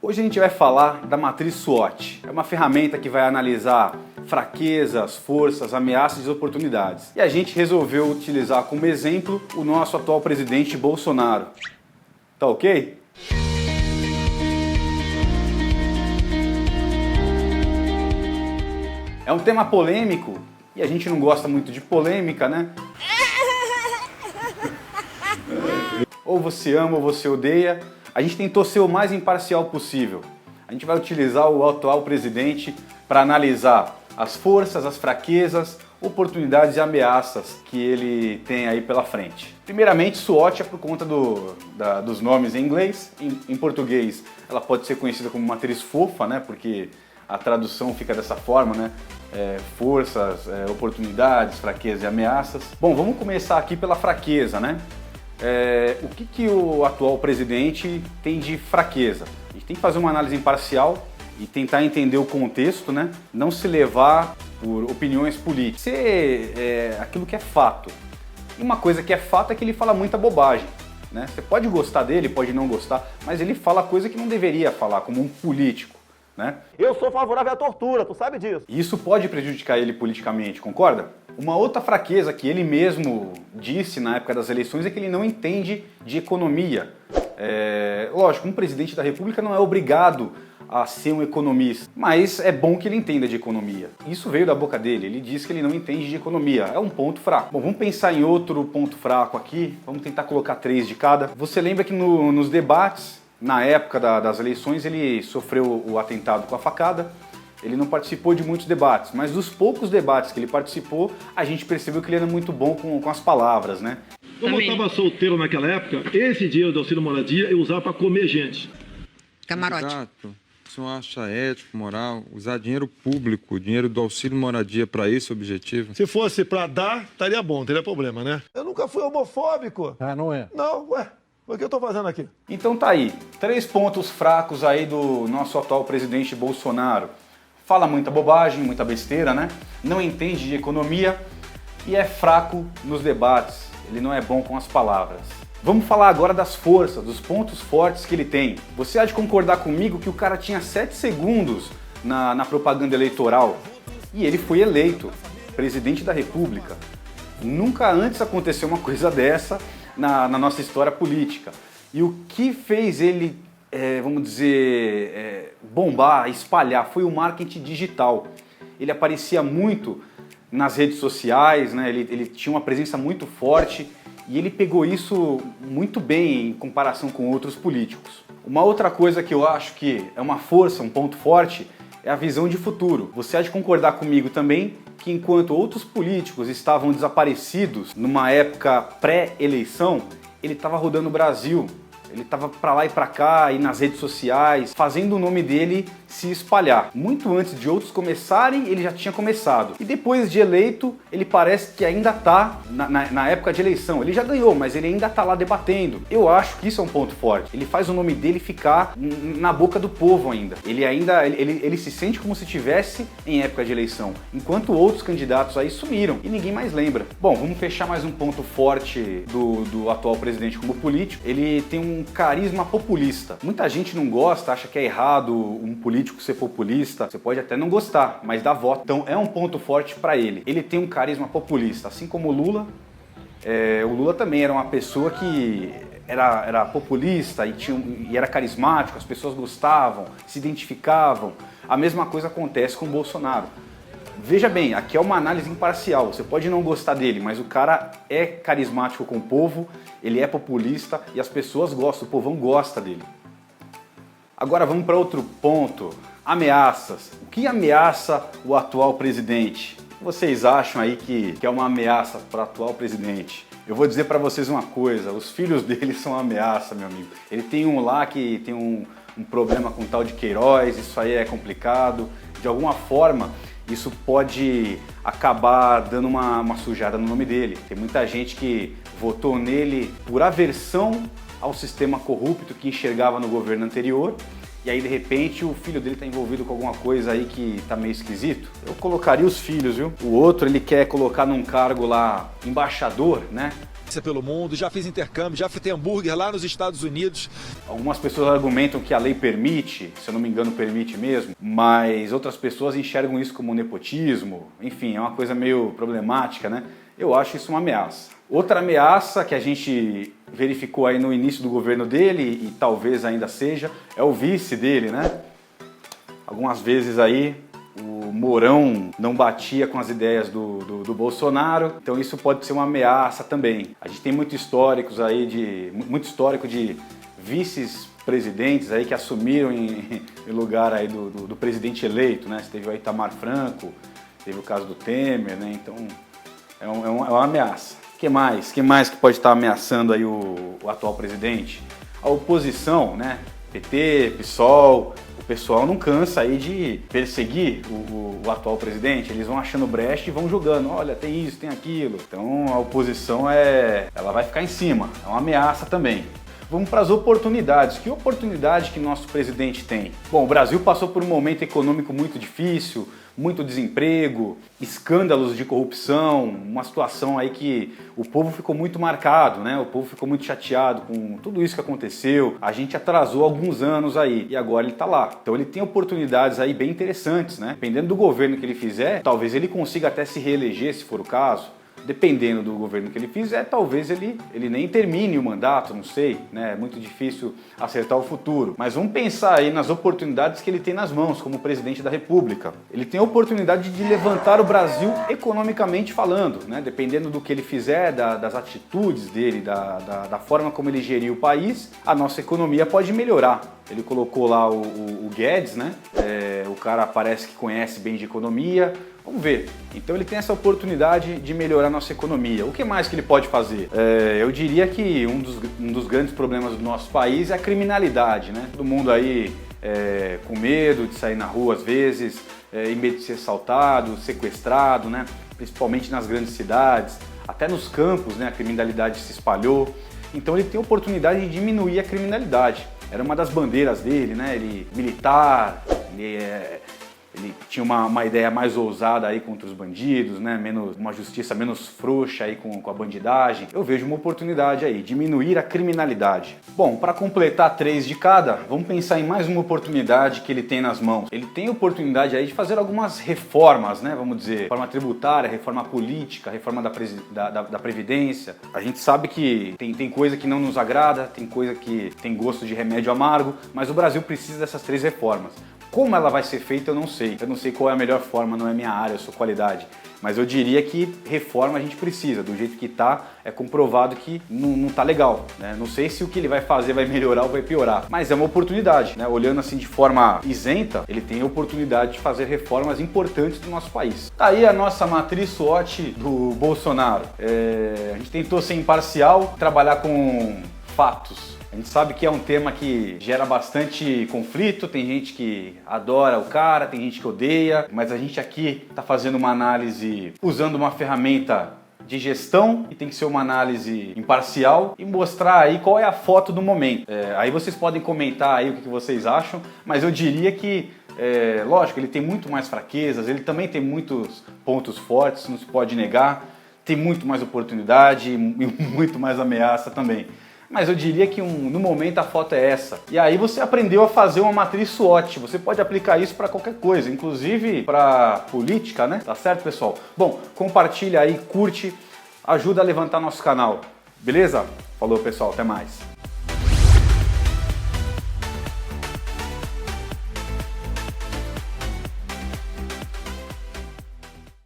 Hoje a gente vai falar da matriz SWOT. É uma ferramenta que vai analisar fraquezas, forças, ameaças e oportunidades. E a gente resolveu utilizar como exemplo o nosso atual presidente Bolsonaro. Tá ok? É um tema polêmico e a gente não gosta muito de polêmica, né? Ou você ama ou você odeia. A gente tentou ser o mais imparcial possível. A gente vai utilizar o atual presidente para analisar as forças, as fraquezas, oportunidades e ameaças que ele tem aí pela frente. Primeiramente, SWOT é por conta dos nomes em inglês. Em português, ela pode ser conhecida como matriz fofa, né? Porque a tradução fica dessa forma, né? Forças, oportunidades, fraquezas e ameaças. Bom, vamos começar aqui pela fraqueza, né? O que o atual presidente tem de fraqueza? A gente tem que fazer uma análise imparcial e tentar entender o contexto, né? Não se levar por opiniões políticas. Ser aquilo que é fato. E uma coisa que é fato é que ele fala muita bobagem, né? Você pode gostar dele, pode não gostar, mas ele fala coisa que não deveria falar, como um político, né? Eu sou favorável à tortura, tu sabe disso. E isso pode prejudicar ele politicamente, concorda? Uma outra fraqueza que ele mesmo disse na época das eleições é que ele não entende de economia. Lógico, um presidente da República não é obrigado a ser um economista, mas é bom que ele entenda de economia. Isso veio da boca dele, ele disse que ele não entende de economia, é um ponto fraco. Bom, vamos pensar em outro ponto fraco aqui, vamos tentar colocar 3 de cada. Você lembra que nos debates, na época das eleições, ele sofreu o atentado com a facada. Ele não participou de muitos debates, mas dos poucos debates que ele participou, a gente percebeu que ele era muito bom com as palavras, né? Como eu estava solteiro naquela época, esse dinheiro do auxílio moradia eu usava para comer gente. Camarote. Exato. O senhor acha ético, moral, usar dinheiro público, dinheiro do auxílio moradia para esse objetivo? Se fosse para dar, estaria bom, não teria problema, né? Eu nunca fui homofóbico. Ah, não é? Não, ué. O que eu tô fazendo aqui? Então tá aí, 3 pontos fracos aí do nosso atual presidente Bolsonaro. Fala muita bobagem, muita besteira, né? Não entende de economia e é fraco nos debates. Ele não é bom com as palavras. Vamos falar agora das forças, dos pontos fortes que ele tem. Você há de concordar comigo que o cara tinha 7 segundos na propaganda eleitoral e ele foi eleito presidente da República. Nunca antes aconteceu uma coisa dessa na nossa história política. E o que fez ele, vamos dizer, bombar, espalhar, foi o marketing digital. Ele aparecia muito nas redes sociais, né? Ele tinha uma presença muito forte e ele pegou isso muito bem em comparação com outros políticos. Uma outra coisa que eu acho que é uma força, um ponto forte, é a visão de futuro. Você há de concordar comigo também que enquanto outros políticos estavam desaparecidos numa época pré-eleição, ele estava rodando o Brasil. Ele estava para lá e para cá, e nas redes sociais, fazendo o nome dele se espalhar. Muito antes de outros começarem, ele já tinha começado. E depois de eleito, ele parece que ainda está na época de eleição. Ele já ganhou, mas ele ainda está lá debatendo. Eu acho que isso é um ponto forte. Ele faz o nome dele ficar na boca do povo ainda. Ele se sente como se estivesse em época de eleição. Enquanto outros candidatos aí sumiram e ninguém mais lembra. Bom, vamos fechar mais um ponto forte do atual presidente como político. Ele tem um carisma populista. Muita gente não gosta, acha que é errado um político ser populista. Você pode até não gostar, mas dá voto. Então é um ponto forte para ele. Ele tem um carisma populista, assim como o Lula. O Lula também era uma pessoa que era populista e era carismático, as pessoas gostavam, se identificavam. A mesma coisa acontece com o Bolsonaro. Veja bem, aqui é uma análise imparcial, você pode não gostar dele, mas o cara é carismático com o povo, ele é populista e as pessoas gostam, o povão gosta dele. Agora vamos para outro ponto, ameaças. O que ameaça o atual presidente? Vocês acham aí que é uma ameaça para o atual presidente? Eu vou dizer para vocês uma coisa, os filhos dele são uma ameaça, meu amigo. Ele tem um lá que tem um problema com o tal de Queiroz, isso aí é complicado. De alguma forma, isso pode acabar dando uma sujada no nome dele. Tem muita gente que votou nele por aversão ao sistema corrupto que enxergava no governo anterior. E aí, de repente, o filho dele está envolvido com alguma coisa aí que tá meio esquisito. Eu colocaria os filhos, viu? O outro, ele quer colocar num cargo lá, embaixador, né? pizza pelo mundo, já fiz intercâmbio, já fritei hambúrguer lá nos Estados Unidos. Algumas pessoas argumentam que a lei permite, se eu não me engano permite mesmo, mas outras pessoas enxergam isso como nepotismo, enfim, é uma coisa meio problemática, né? Eu acho isso uma ameaça. Outra ameaça que a gente verificou aí no início do governo dele, e talvez ainda seja, é o vice dele, né? Algumas vezes aí o Mourão não batia com as ideias do Bolsonaro, então isso pode ser uma ameaça também. A gente tem muito histórico de vices-presidentes aí que assumiram em lugar aí do presidente eleito, né? Você teve o Itamar Franco, teve o caso do Temer, né? Então é uma ameaça. O que mais? Que pode estar ameaçando aí o atual presidente? A oposição, né? PT, PSOL, o pessoal não cansa aí de perseguir o atual presidente. Eles vão achando brecha e vão jogando. Olha, tem isso, tem aquilo. Então a oposição ela vai ficar em cima. É uma ameaça também. Vamos para as oportunidades. Que oportunidade que nosso presidente tem? Bom, o Brasil passou por um momento econômico muito difícil, muito desemprego, escândalos de corrupção, uma situação aí que o povo ficou muito marcado, né? O povo ficou muito chateado com tudo isso que aconteceu. A gente atrasou alguns anos aí e agora ele tá lá. Então ele tem oportunidades aí bem interessantes, né? Dependendo do governo que ele fizer, talvez ele consiga até se reeleger, se for o caso. Dependendo do governo que ele fizer, talvez ele nem termine o mandato, não sei, né? É muito difícil acertar o futuro. Mas vamos pensar aí nas oportunidades que ele tem nas mãos como presidente da República. Ele tem a oportunidade de levantar o Brasil economicamente falando, né? Dependendo do que ele fizer, das atitudes dele, da forma como ele gerir o país, a nossa economia pode melhorar. Ele colocou lá o Guedes, né? O cara parece que conhece bem de economia. Vamos ver. Então ele tem essa oportunidade de melhorar a nossa economia. O que mais que ele pode fazer? Eu diria que um dos grandes problemas do nosso país é a criminalidade, né? Todo mundo aí com medo de sair na rua às vezes, em medo de ser assaltado, sequestrado, né? Principalmente nas grandes cidades, até nos campos, né? A criminalidade se espalhou. Então ele tem a oportunidade de diminuir a criminalidade. Era uma das bandeiras dele, né? Ele militar, ele tinha uma ideia mais ousada aí contra os bandidos, né? Uma justiça menos frouxa aí com a bandidagem. Eu vejo uma oportunidade aí, diminuir a criminalidade. Bom, para completar 3 de cada, vamos pensar em mais uma oportunidade que ele tem nas mãos. Ele tem a oportunidade aí de fazer algumas reformas, né? Vamos dizer, reforma tributária, reforma política, reforma da Previdência. A gente sabe que tem coisa que não nos agrada, tem coisa que tem gosto de remédio amargo, mas o Brasil precisa dessas 3 reformas. Como ela vai ser feita eu não sei. Eu não sei qual é a melhor forma, não é minha área, eu sou qualidade. Mas eu diria que reforma a gente precisa. Do jeito que tá, é comprovado que não tá legal, né? Não sei se o que ele vai fazer vai melhorar ou vai piorar. Mas é uma oportunidade, né? Olhando assim de forma isenta, ele tem a oportunidade de fazer reformas importantes do nosso país. Tá aí a nossa matriz SWOT do Bolsonaro. A gente tentou ser imparcial, trabalhar com fatos. A gente sabe que é um tema que gera bastante conflito, tem gente que adora o cara, tem gente que odeia, mas a gente aqui está fazendo uma análise usando uma ferramenta de gestão e tem que ser uma análise imparcial e mostrar aí qual é a foto do momento. Aí vocês podem comentar aí o que vocês acham, mas eu diria que, lógico, ele tem muito mais fraquezas, ele também tem muitos pontos fortes, não se pode negar, tem muito mais oportunidade e muito mais ameaça também. Mas eu diria que no momento a foto é essa. E aí você aprendeu a fazer uma matriz SWOT. Você pode aplicar isso para qualquer coisa, inclusive para política, né? Tá certo, pessoal? Bom, compartilha aí, curte, ajuda a levantar nosso canal. Beleza? Falou, pessoal. Até mais.